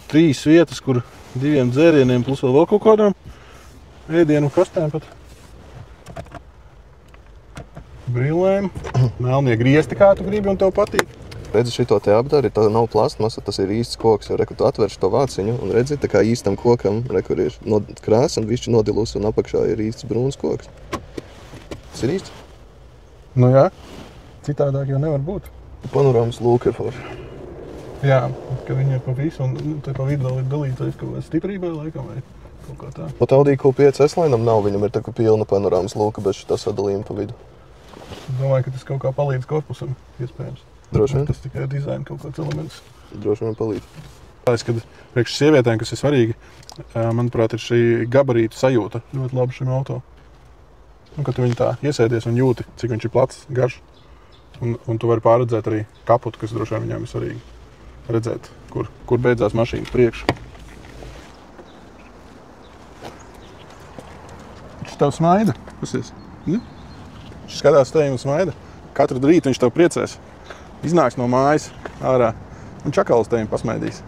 3 vietas, kur 2 dzērieniem plus vēl kaut kādām ēdienu kastēm pat. Brillēm. Melnie griezti, kā tu gribi un tev patīk. Redzi, šito te apdari, tā nav plastmasa, tas ir īsts koks, jo reku tu atverši to vāciņu un redzi, tā kā īstam kokam, rekur ir krāsa un višķi nodilus un apakšā ir īsts brūns koks. Tas ir īsts? Nu jā, citādāk jau nevar būt. Panorāmas lūka ir forši. Jā, ka viņi ir pa visu un te pa vidu vēl ir dalītais kaut kā stiprībai laikam vai kaut kā tā. Pat Audi Q5 S-Line'am nav, viņam ir tā kā pilna panorāmas lūka bez šitā sadalījuma pa vidu. Domāju, ka tas kaut kā palīdz korpusam, iespējams. Droši vien. Tas tikai dizaina kaut kāds elements. Droši vien palīdz. Tāpēc, kad priekš sievietēm, kas ir svarīgi, manuprāt, ir šī gabarītu sajūta ļoti labi šim auto. Un, kad tu viņu tā iesēdies un jūti, cik viņš ir plats, garš, un tu vari pārredzēt arī kaputu, kas droši vien viņām ir svarīgi. Redzēt, kur beidzās mašīnas priekš. Viņš tev smaida. Pasies. Ja? Viņš skatās tevi un smaida. Katru rītu viņš tev priecēs. Iznāks no mājas ārā un čakals tevim pasmaidīs.